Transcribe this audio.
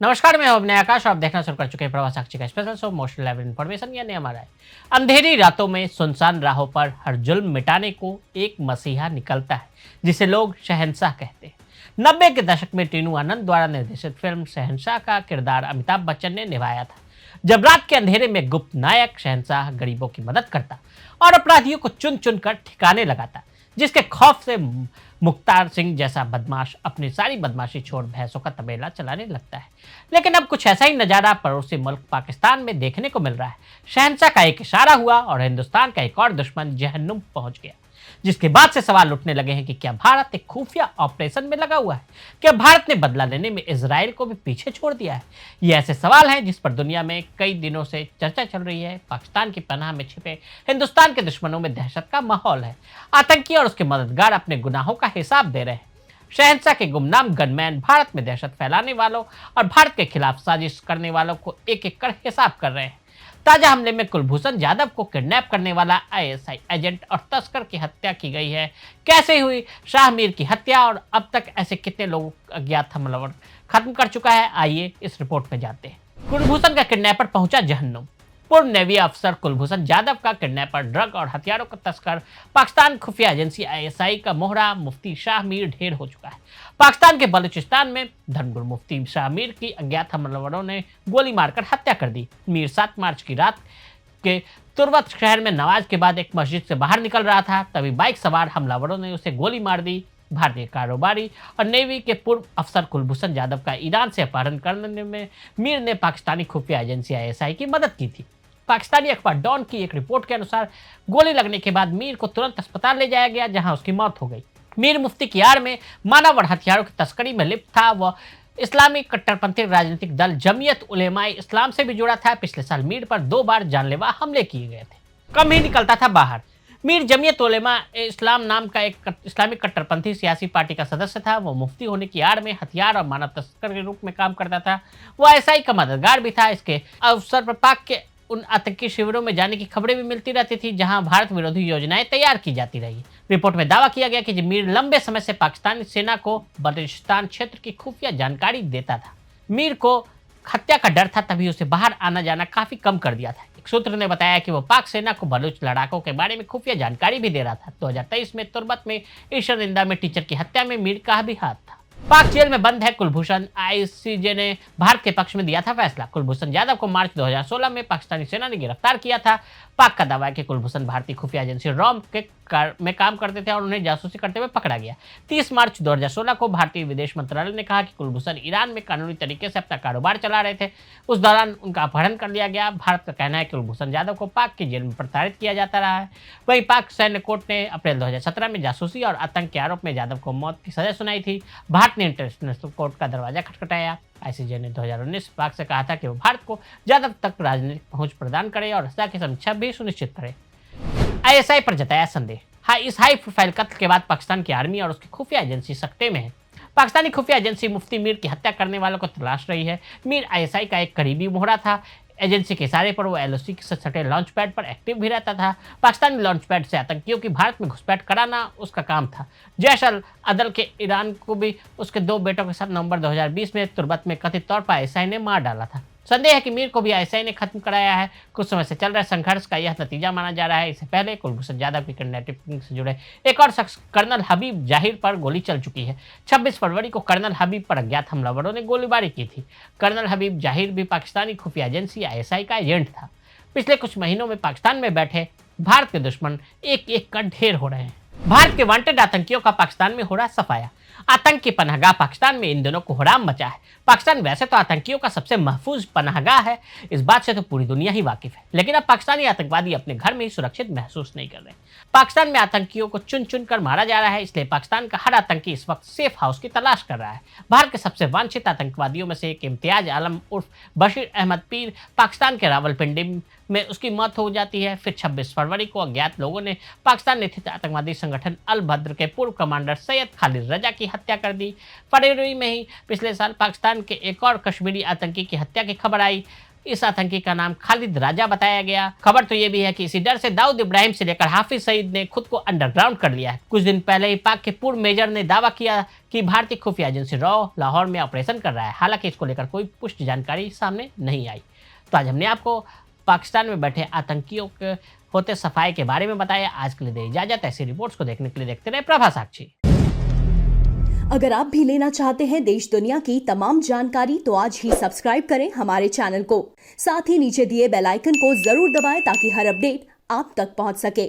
नमस्कार, मैं अभिनय आकाश और आप देखना शुरू कर चुके हैं प्रवास साक्षी का special show most level information यानी हमारा है। अंधेरी रातों में सुनसान राहों पर हर जुल्म मिटाने को एक मसीहा निकलता है जिसे लोग शहंशाह कहते हैं। 90 के दशक में टीनू आनंद द्वारा निर्देशित फिल्म शहंशाह का किरदार अमिताभ बच्चन ने निभाया था। जब रात के अंधेरे में गुप्त नायक शहंशाह गरीबों की मदद करता और अपराधियों को चुन चुन कर ठिकाने लगाता, जिसके खौफ से मुख्तार सिंह जैसा बदमाश अपनी सारी बदमाशी छोड़ भैंसों का तबेला चलाने लगता है। लेकिन अब कुछ ऐसा ही नजारा पड़ोसी मुल्क पाकिस्तान में देखने को मिल रहा है। शहंशाह का एक इशारा हुआ और हिंदुस्तान का एक और दुश्मन जहन्नुम पहुंच गया, जिसके बाद से सवाल उठने लगे हैं कि क्या भारत एक खुफिया ऑपरेशन में लगा हुआ है? क्या भारत ने बदला लेने में इजराइल को भी पीछे छोड़ दिया है? ये ऐसे सवाल हैं जिस पर दुनिया में कई दिनों से चर्चा चल रही है। पाकिस्तान की पनाह में छिपे हिंदुस्तान के दुश्मनों में दहशत का माहौल है। आतंकी और उसके मददगार अपने गुनाहों का हिसाब दे रहे हैं। शहंशाह के गुमनाम गनमैन भारत में दहशत फैलाने वालों और भारत के खिलाफ साजिश करने वालों को एक एक कर हिसाब कर रहे हैं। ताजा हमले में कुलभूषण जाधव को किडनैप करने वाला आईएसआई एजेंट और तस्कर की हत्या की गई है। कैसे हुई शाह मीर की हत्या और अब तक ऐसे कितने लोग अज्ञात हमलावर खत्म कर चुका है, आइए इस रिपोर्ट में जानते हैं। कुलभूषण का किडनैपर पहुंचा जहन्नुम। पूर्व नेवी अफसर कुलभूषण जाधव का किडनैपर, ड्रग और हथियारों का तस्कर, पाकिस्तान खुफिया एजेंसी आईएसआई का मोहरा मुफ्ती शाह मीर ढेर हो चुका है। पाकिस्तान के बलूचिस्तान में धर्मगुरु मुफ्ती शाह मीर की अज्ञात हमलावरों ने गोली मारकर हत्या कर दी। मीर 7 मार्च की रात के तुर्बत शहर में नमाज के बाद एक मस्जिद से बाहर निकल रहा था, तभी बाइक सवार हमलावरों ने उसे गोली मार दी। भारतीय कारोबारी और नेवी के पूर्व अफसर कुलभूषण जाधव का ईरान से अपहरण करने में मीर ने पाकिस्तानी खुफिया एजेंसी आईएसआई की मदद की थी। पाकिस्तानी अखबार डॉन की एक रिपोर्ट के अनुसार गोली लगने के बाद मीर को तुरंत अस्पताल ले जाया गया, जहां उसकी मौत हो गई। मीर मुफ्ती की आड़ में मानव और हथियारों की तस्करी में लिप्त था। वह इस्लामी कट्टरपंथी राजनीतिक दल जमीयत उलेमाए इस्लाम से भी जुड़ा था। पिछले साल मीर पर 2 बार जानलेवा हमले किए गए थे। कम ही निकलता था बाहर। मीर जमीयत उलेमा इस्लाम नाम का एक इस्लामिक कट्टरपंथी सियासी पार्टी का सदस्य था। वो मुफ्ती होने की आड़ में हथियार और मानव तस्कर के रूप में काम करता था। वो आईएसआई का मददगार भी था। इसके अवसर पर पाक के उन आतंकी शिविरों में जाने की खबरें भी मिलती रहती थी, जहां भारत विरोधी योजनाएं तैयार की जाती रही। रिपोर्ट में दावा किया गया कि मीर लंबे समय से पाकिस्तानी सेना को बलूचिस्तान क्षेत्र की खुफिया जानकारी देता था। मीर को हत्या का डर था, तभी उसे बाहर आना जाना काफी कम कर दिया था। एक सूत्र ने बताया कि वो पाक सेना को बलूच लड़ाकों के बारे में खुफिया जानकारी भी दे रहा था। 2023 में तुर्बत में ईशनिंदा में टीचर की हत्या में मीर का भी हाथ था। पाक जेल में बंद है कुलभूषण। आईसीजे ने भारत के पक्ष में दिया था फैसला। कुलभूषण जाधव को मार्च 2016 में पाकिस्तानी सेना ने गिरफ्तार किया था। पाक का दावा है कि कुलभूषण भारतीय खुफिया एजेंसी रॉम में काम करते थे और उन्हें जासूसी करते हुए पकड़ा गया। 30 मार्च 2016 को भारतीय विदेश मंत्रालय ने कहा कि कुलभूषण ईरान में कानूनी तरीके से अपना कारोबार चला रहे थे। उस दौरान उनका अपहरण कर लिया गया। भारत का कहना है कि कुलभूषण जाधव को पाक की जेल में प्रताड़ित किया जाता रहा है। वहीं पाक सैन्य कोर्ट ने अप्रैल 2017 में जासूसी और आतंक के आरोप में जाधव को मौत की सजा सुनाई थी। भारत ने इंटरनेशनल कोर्ट का दरवाजा खटखटाया। आईसीजे ने 2019 पाक से कहा था कि वो भारत को जाधव तक राजनीतिक पहुंच प्रदान करे और सजा की समीक्षा भी सुनिश्चित करे। आईएसआई पर जताया संदेह। इस हाई प्रोफाइल कत्ल के बाद पाकिस्तान की आर्मी और उसकी खुफिया एजेंसी सकते में है। पाकिस्तानी खुफिया एजेंसी मुफ्ती मीर की हत्या करने वालों को तलाश रही है। मीर आईएसआई का एक करीबी मोहरा था। एजेंसी के इशारे पर वो एलओसी से सटे लॉन्च पैड पर एक्टिव भी रहता था। पाकिस्तानी लॉन्च पैड से आतंकियों की भारत में घुसपैठ कराना उसका काम था। जैश अल अदल के ईरान को भी उसके 2 बेटों के साथ नवंबर 2020 में तुर्बत में कथित तौर पर आईएसआई ने मार डाला था। संदेह है कि मीर को भी आईएसआई ने खत्म कराया है। कुछ समय से चल रहे संघर्ष का यह नतीजा माना जा रहा है। इससे पहले कुलभूषण जाधव की किडनैपिंग से जुड़े एक और शख्स कर्नल हबीब जाहिर पर गोली चल चुकी है। 26 फरवरी को कर्नल हबीब पर अज्ञात हमलावरों ने गोलीबारी की थी। कर्नल हबीब जाहिर भी पाकिस्तानी खुफिया एजेंसी आईएसआई का एजेंट था। पिछले कुछ महीनों में पाकिस्तान में बैठे भारत के दुश्मन एक एक का ढेर हो रहे हैं। भारत के वांटेड आतंकियों का पाकिस्तान में हो रहा सफाया। आतंक की पनाहगाह पाकिस्तान में इन दिनों कोहराम मचा है। पाकिस्तान वैसे तो आतंकियों का सबसे महफूज पनाहगाह है, इस बात से तो पूरी दुनिया ही वाकिफ है। लेकिन अब पाकिस्तानी आतंकवादी अपने घर में ही सुरक्षित महसूस नहीं कर रहे। पाकिस्तान में आतंकियों को चुन चुन कर मारा जा रहा है, इसलिए पाकिस्तान का हर आतंकी इस वक्त सेफ हाउस की तलाश कर रहा है। भारत के सबसे वांछित आतंकवादियों में से एक इम्तियाज आलम उर्फ बशीर अहमद पीर पाकिस्तान के रावलपिंडी में उसकी मौत हो जाती है। फिर 26 फरवरी को अज्ञात लोगों ने पाकिस्तान स्थित आतंकवादी संगठन अल बद्र के पूर्व कमांडर सैयद खालिद रजा की हत्या कर दी। फरवरी में ही पिछले साल पाकिस्तान के एक और कश्मीरी आतंकी की हत्या की खबर आई। इस आतंकी का नाम खालिद राजा बताया गया। खबर तो ये भी है कि इसी डर से दाऊद इब्राहिम से लेकर हाफिज सईद ने खुद को अंडरग्राउंड कर लिया है। कुछ दिन पहले ही पाक के पूर्व मेजर ने दावा किया कि भारतीय खुफिया एजेंसी रॉ लाहौर में ऑपरेशन कर रहा है। हालांकि इसको लेकर कोई पुष्ट जानकारी सामने नहीं आई। तो आज हमने आपको पाकिस्तान में बैठे आतंकियों के होते सफाई के बारे में बताया। आज के लिए दे इजाजत। ऐसी रिपोर्ट्स को देखने के लिए देखते रहे प्रभा साक्षी। अगर आप भी लेना चाहते हैं देश दुनिया की तमाम जानकारी तो आज ही सब्सक्राइब करें हमारे चैनल को। साथ ही नीचे दिए बेल आइकन को जरूर दबाएं ताकि हर अपडेट आप तक पहुंच सके।